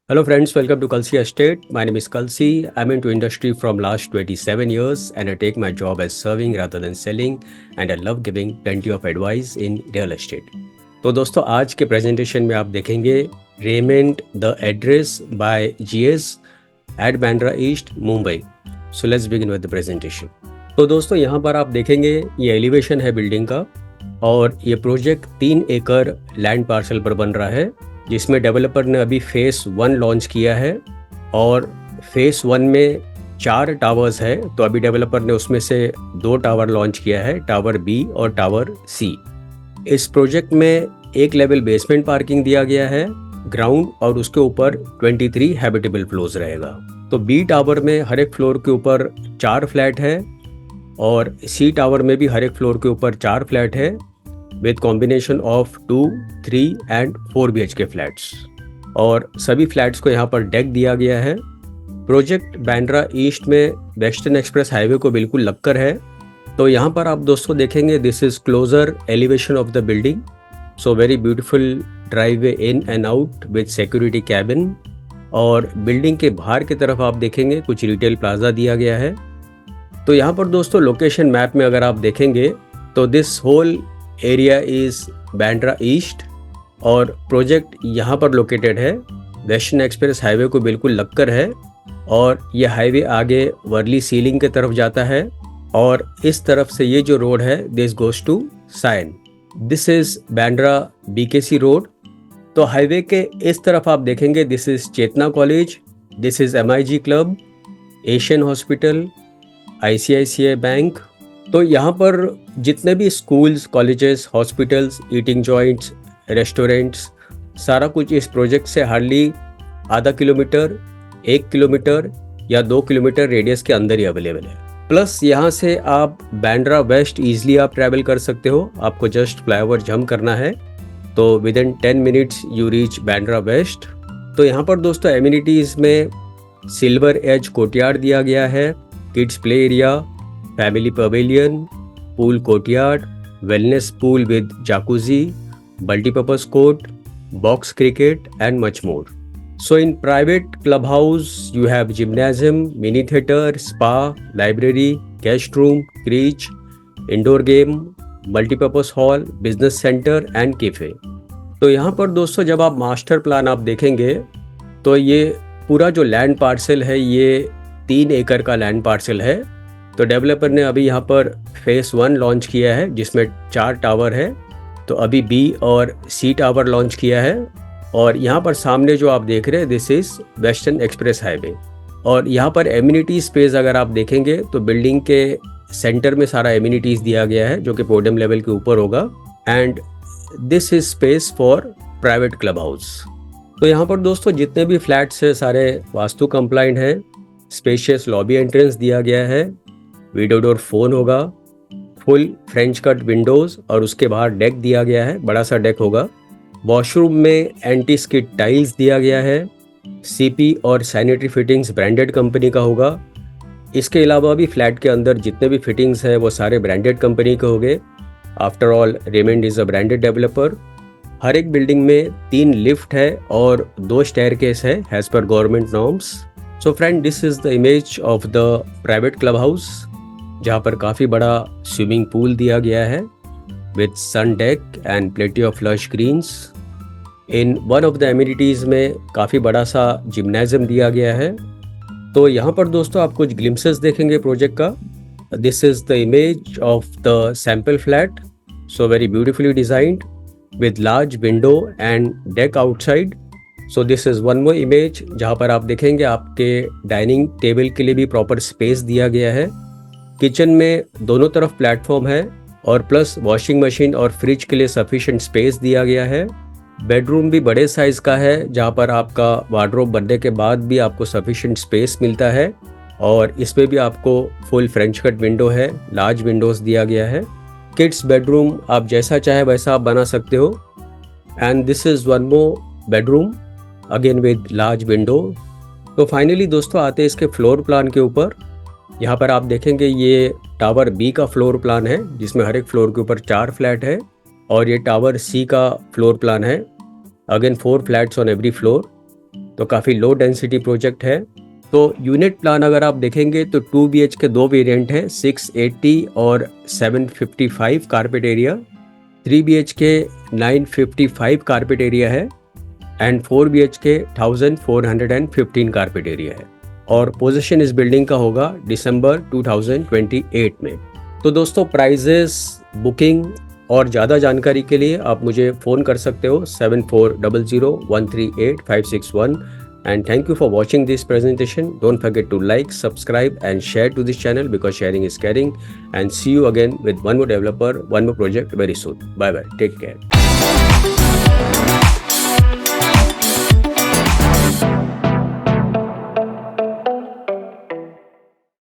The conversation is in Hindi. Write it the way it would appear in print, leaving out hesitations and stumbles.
Hello friends, welcome to Kalsi Estate. My name is Kalsi. I'm into industry from last 27 years and I take my job as serving rather than selling and I love giving plenty of advice in real estate. तो दोस्तों आज के प्रेजेंटेशन में आप देखेंगे रेमेंट the address by GS at Bandra East Mumbai. So let's begin with the presentation. तो दोस्तों यहाँ पर आप देखेंगे ये एलिवेशन है बिल्डिंग का और ये प्रोजेक्ट 3 एकड़ लैंड पार्सल पर बन रहा है जिसमें डेवलपर ने अभी फेस 1 लॉन्च किया है और फेस 1 में 4 टावर्स है. तो अभी डेवलपर ने उसमें से 2 टावर लॉन्च किया है, टावर बी और टावर सी. इस प्रोजेक्ट में एक लेवल बेसमेंट पार्किंग दिया गया है ग्राउंड और उसके ऊपर 23 हैबिटेबल फ्लोर्स रहेगा. तो बी टावर में हर एक फ्लोर के ऊपर 4 फ्लैट है और सी टावर में भी हर एक फ्लोर के ऊपर 4 फ्लैट है with combination of 2, 3 and 4 BHK flats. और सभी फ्लैट्स को यहाँ पर डेक दिया गया है. प्रोजेक्ट बैंड्रा ईस्ट में वेस्टर्न एक्सप्रेस हाईवे को बिल्कुल लगकर है. तो यहाँ पर आप दोस्तों देखेंगे this is closer elevation of the building. So very beautiful driveway in and out with security cabin. और बिल्डिंग के बाहर की तरफ आप देखेंगे कुछ रिटेल प्लाजा दिया गया है. तो यहाँ पर दोस्तों लोकेशन मैप में अगर आप देखेंगे तो this whole area is Bandra East और प्रोजेक्ट यहाँ पर लोकेटेड है. वेस्टर्न एक्सप्रेस हाईवे को बिल्कुल लगकर है और ये हाईवे आगे वर्ली सीलिंग की तरफ जाता है और इस तरफ से ये जो रोड है this goes to Sion. This is Bandra BKC road. तो हाईवे के इस तरफ आप देखेंगे this is Chetana college, this is MIG club, Asian hospital, ICICI bank. तो यहाँ पर जितने भी schools, colleges, hospitals, eating joints, restaurants, सारा कुछ इस प्रोजेक्ट से हार्डली आधा किलोमीटर, 1 किलोमीटर या 2 किलोमीटर रेडियस के अंदर ही अवेलेबल है. प्लस यहाँ से आप बैंड्रा वेस्ट ईजिली आप ट्रैवल कर सकते हो. आपको जस्ट फ्लाईओवर जंप करना है तो within 10 minutes you reach Bandra West. तो यहाँ पर दोस्तों एमिनिटीज़ में सिल्वर एज कोर्टयार्ड दिया गया है, kids play area, family pavilion, pool courtyard, wellness pool with jacuzzi, multipurpose court, box cricket and much more. So in private clubhouse you have gymnasium, mini theater, spa, library, guest room, creche, indoor game, multipurpose hall, business center and cafe. तो यहाँ पर दोस्तों जब आप मास्टर प्लान आप देखेंगे तो ये पूरा जो लैंड पार्सल है ये 3 एकड़ का लैंड पार्सल है. तो डेवलपर ने अभी यहाँ पर फेस 1 लॉन्च किया है जिसमें 4 टावर है. तो अभी बी और सी टावर लॉन्च किया है और यहाँ पर सामने जो आप देख रहे हैं this is western express highway. और यहाँ पर एमिनिटी स्पेस अगर आप देखेंगे तो बिल्डिंग के सेंटर में सारा एमिनिटीज़ दिया गया है जो कि पोडियम लेवल के ऊपर होगा and this is space for private club house. तो यहाँ पर दोस्तों जितने भी फ्लैट्स है सारे वास्तु कंप्लाइंट है. स्पेशियस लॉबी एंट्रेंस दिया गया है, विंडो डोर फोन होगा, फुल फ्रेंच कट विंडोज और उसके बाहर डेक दिया गया है, बड़ा सा डेक होगा. वॉशरूम में एंटी स्किड टाइल्स दिया गया है. CP और सैनिटरी फिटिंग्स ब्रांडेड कंपनी का होगा. इसके अलावा भी फ्लैट के अंदर जितने भी फिटिंग्स हैं वो सारे ब्रांडेड कंपनी के होंगे. After all Raymond is a branded developer. हर एक बिल्डिंग में 3 लिफ्ट है और 2 स्टेयरकेस है as per government norms. So friend this is the image of the private club house जहाँ पर काफ़ी बड़ा स्विमिंग पूल दिया गया है with sun deck and plenty of lush greens. In one of the amenities में काफ़ी बड़ा सा जिम्नेजियम दिया गया है. तो यहाँ पर दोस्तों आप कुछ ग्लिम्सेस देखेंगे प्रोजेक्ट का. This is the image of the sample flat. So very beautifully designed with large window and deck outside. So this is one more image जहाँ पर आप देखेंगे आपके डाइनिंग टेबल के लिए भी प्रॉपर स्पेस दिया गया है. किचन में दोनों तरफ प्लेटफॉर्म है और प्लस वॉशिंग मशीन और फ्रिज के लिए सफिशिएंट स्पेस दिया गया है. बेडरूम भी बड़े साइज़ का है जहाँ पर आपका वार्डरोब बनने के बाद भी आपको सफिशिएंट स्पेस मिलता है और इसमें भी आपको फुल फ्रेंच कट विंडो है, लार्ज विंडोज़ दिया गया है. किड्स बेडरूम आप जैसा चाहे वैसा आप बना सकते हो. And this is one more bedroom again with large window. तो फाइनली दोस्तों आते हैं इसके फ्लोर प्लान के ऊपर. यहाँ पर आप देखेंगे ये टावर बी का फ्लोर प्लान है जिसमें हर एक फ्लोर के ऊपर 4 फ्लैट है और ये टावर सी का फ्लोर प्लान है. Again 4 flats on every floor. तो काफ़ी लो डेंसिटी प्रोजेक्ट है। तो यूनिट प्लान अगर आप देखेंगे तो 2 BHK 2 वेरिएंट है, 680 और 755 carpet area, 3 BHK 955 carpet area है एंड 4 BHK 1415 कारपेट एरिया है। और पोजीशन इस बिल्डिंग का होगा दिसंबर 2028 में। तो दोस्तों प्राइजेस, बुकिंग और ज़्यादा जानकारी के लिए आप मुझे फ़ोन कर सकते हो 7400138561। And thank you for watching this presentation. Don't forget to like, subscribe and share to this channel because sharing is caring. And see you again with one more developer, one more project very soon. Bye bye. Take care.